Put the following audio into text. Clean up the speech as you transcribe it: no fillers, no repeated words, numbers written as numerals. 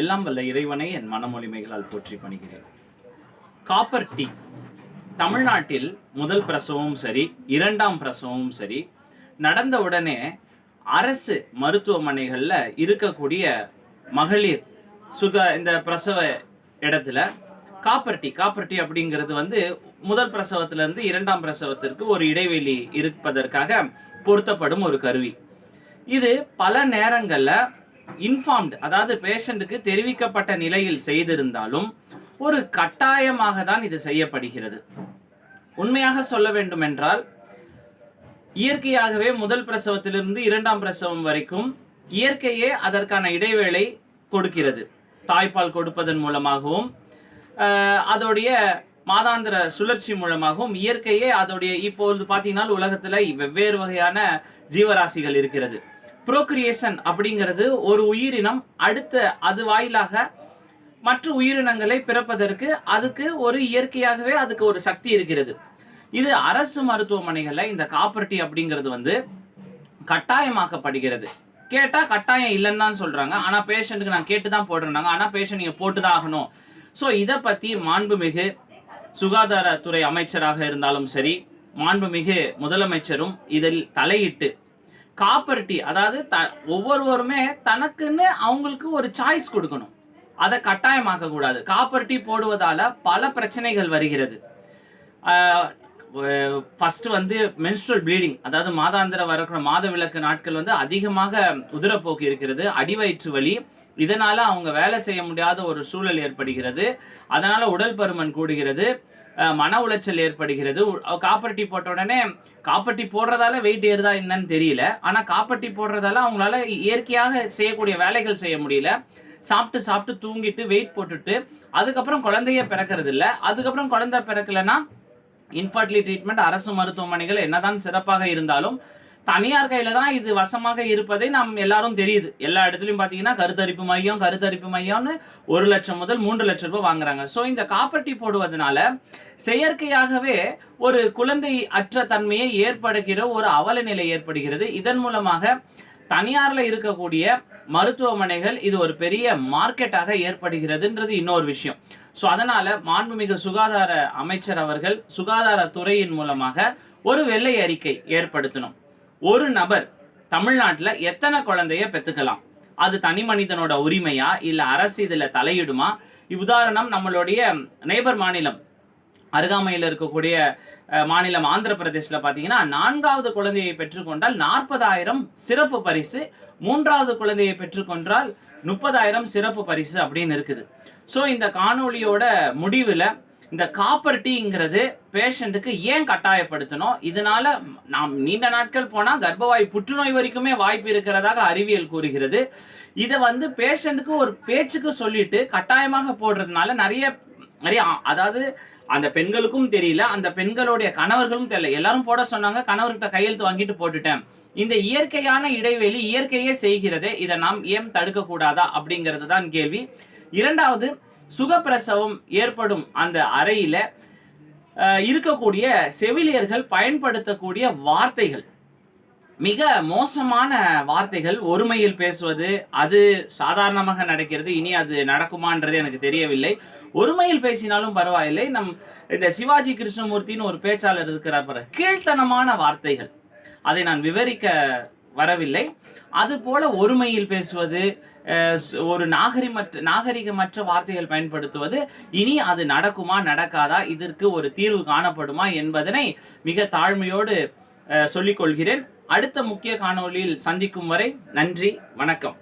எல்லாம் வல்ல இறைவனை என் மனமொழிமைகளால் போற்றி பணிகிறேன். காப்பர் டீ தமிழ்நாட்டில் முதல் பிரசவமும் சரி, இரண்டாம் பிரசவமும் சரி நடந்த உடனே அரசு மருத்துவமனைகளில் இருக்கக்கூடிய மகளிர் இந்த பிரசவ இடத்துல காப்பர் டீ அப்படிங்கிறது முதல் பிரசவத்திலிருந்து இரண்டாம் பிரசவத்திற்கு ஒரு இடைவெளி இருப்பதற்காக பொருத்தப்படும் ஒரு கருவி. இது பல நேரங்களில் இன்ஃபார்ம்டு, அதாவது பேஷண்ட்டுக்கு தெரிவிக்கப்பட்ட நிலையில் செய்திருந்தாலும் ஒரு கட்டாயமாக தான் இது செய்யப்படுகிறது. உண்மையாக சொல்ல வேண்டும் என்றால், இயற்கையாகவே முதல் பிரசவத்திலிருந்து இரண்டாம் பிரசவம் வரைக்கும் இயற்கையே அதற்கான இடைவேளை கொடுக்கிறது. தாய்ப்பால் கொடுப்பதன் மூலமாகவும் அதோடைய மாதாந்திர சுழற்சி மூலமாகவும் இயற்கையே அதோடைய இப்பொழுது பார்த்தீங்கன்னா உலகத்துல வெவ்வேறு வகையான ஜீவராசிகள் இருக்கிறது. ப்ரோக்ரியேஷன் அப்படிங்கிறது ஒரு உயிரினம் அடுத்த அது வாயிலாக மற்ற உயிரினங்களை பிறப்பதற்கு அதுக்கு ஒரு இயற்கையாகவே அதுக்கு ஒரு சக்தி இருக்கிறது. இது அரசு மருத்துவமனைகள்ல இந்த காப்பர் டீ அப்படிங்கிறது கட்டாயமாக்கப்படுகிறது. கேட்டா கட்டாயம் இல்லைன்னு தான் சொல்றாங்க. ஆனா பேஷண்ட்டுக்கு நான் கேட்டுதான் போடுறாங்க. ஆனா பேஷண்ட் நீங்க போட்டுதான் ஆகணும். ஸோ இதை பத்தி மாண்புமிகு சுகாதாரத்துறை அமைச்சராக இருந்தாலும் சரி, மாண்புமிகு முதலமைச்சரும் இதில் தலையிட்டு காப்பர் டீ, அதாவது ஒவ்வொருவருமே தனக்குன்னு அவங்களுக்கு ஒரு சாய்ஸ் கொடுக்கணும். அதை கட்டாயமாக்க கூடாது. காப்பர் டீ போடுவதால பல பிரச்சனைகள் வருகிறது. ஃபர்ஸ்ட் மென்ஸ்ட்ரல் ப்ளீடிங், அதாவது மாதாந்திர வரக்கூடிய மாதவிலக்கு நாட்கள் அதிகமாக உதிரப்போக்கு இருக்கிறது, அடிவயிற்று வலி. இதனால அவங்க வேலை செய்ய முடியாத ஒரு சூழல் ஏற்படுகிறது. அதனால உடல் பருமன் கூடுகிறது, மன உளைச்சல் ஏற்படுகிறது. காப்பர் டீ போட்ட உடனே காப்பர் டீ போடுறதால வெயிட் ஏறுதா என்னன்னு தெரியல. ஆனா காப்பர் டீ போடுறதால அவங்களால இயற்கையாக செய்யக்கூடிய வேலைகள் செய்ய முடியல. சாப்பிட்டு தூங்கிட்டு வெயிட் போட்டுட்டு அதுக்கப்புறம் குழந்தைய பிறக்கிறது இல்லை. அதுக்கப்புறம் குழந்தை பிறக்கலைன்னா இன்ஃபர்டிலிட்டி ட்ரீட்மெண்ட் அரசு மருத்துவமனைகள் என்னதான் சிறப்பாக இருந்தாலும் தனியார் கையில தான் இது வசமாக இருப்பதை நாம் எல்லாரும் தெரியுது. எல்லா இடத்துலையும் பார்த்தீங்கன்னா கருத்தரிப்பு மையம்னு 1 லட்சம் முதல் 3 லட்சம் ரூபாய் வாங்குறாங்க. ஸோ இந்த காப்பர் டீ போடுவதனால செயற்கையாகவே ஒரு குழந்தை அற்ற தன்மையை ஏற்படுகிற ஒரு அவல நிலை ஏற்படுகிறது. இதன் மூலமாக தனியார்ல இருக்கக்கூடிய மருத்துவமனைகள் இது ஒரு பெரிய மார்க்கெட்டாக ஏற்படுகிறதுன்றது இன்னொரு விஷயம். ஸோ அதனால மாண்புமிகு சுகாதார அமைச்சர் அவர்கள் சுகாதாரத்துறையின் மூலமாக ஒரு வெள்ளை அறிக்கை ஏற்படுத்தணும். ஒரு நபர் தமிழ்நாட்டில் எத்தனை குழந்தைய பெற்றுக்கலாம், அது தனி மனிதனோட உரிமையா இல்ல அரசு இதுல தலையிடுமா? உதாரணம், நம்மளுடைய நெய்பர் மாநிலம் அருகாமையில் இருக்கக்கூடிய மாநிலம் ஆந்திர பிரதேசில் பார்த்தீங்கன்னா 4வது குழந்தையை பெற்றுக்கொண்டால் 40,000 சிறப்பு பரிசு, 3வது குழந்தையை பெற்றுக்கொண்டால் 30,000 சிறப்பு பரிசு அப்படின்னு இருக்குது. ஸோ இந்த காணொலியோட முடிவில் இந்த காப்பர் டீங்கிறது பேஷண்ட்டுக்கு ஏன் கட்டாயப்படுத்தணும்? இதனால நாம் நீண்ட நாட்கள் போனால் கர்ப்பவாய் புற்றுநோய் வரைக்குமே வாய்ப்பு இருக்கிறதாக அறிவியல் கூறுகிறது. இதை பேஷண்ட்டுக்கு ஒரு பேச்சுக்கு சொல்லிட்டு கட்டாயமாக போடுறதுனால நிறைய அதாவது அந்த பெண்களுக்கும் தெரியல, அந்த பெண்களுடைய கணவர்களும் தெரியல. எல்லாரும் போட சொன்னாங்க, கணவர்கிட்ட கையெழுத்து வாங்கிட்டு போட்டுட்டேன். இந்த இயற்கையான இடைவெளி இயற்கையே செய்கிறதே, இதை நாம் ஏன் தடுக்க கூடாதா அப்படிங்கிறது தான் கேள்வி. இரண்டாவது, சுகப்பிரசவம் ஏற்படும் அந்த அறையில இருக்கக்கூடிய செவிலியர்கள் பயன்படுத்தக்கூடிய வார்த்தைகள் மிக மோசமான வார்த்தைகள். ஒருமையில் பேசுவது அது சாதாரணமாக நடக்கிறது. இனி அது நடக்குமான்றது எனக்கு தெரியவில்லை. ஒருமையில் பேசினாலும் பரவாயில்லை. இந்த சிவாஜி கிருஷ்ணமூர்த்தின்னு ஒரு பேச்சாளர் இருக்கிறார், கீழ்த்தனமான வார்த்தைகள். அதை நான் விவரிக்க வரவில்லை. அது போல ஒருமையில் பேசுவது, ஒரு நாகரிகமற்ற வார்த்தைகள் பயன்படுத்துவது, இனி அது நடக்குமா நடக்காதா, இதற்கு ஒரு தீர்வு காணப்படுமா என்பதனை மிக தாழ்மையோடு சொல்லிக் கொள்கிறேன். அடுத்த முக்கிய காணொளியில் சந்திக்கும் வரை நன்றி, வணக்கம்.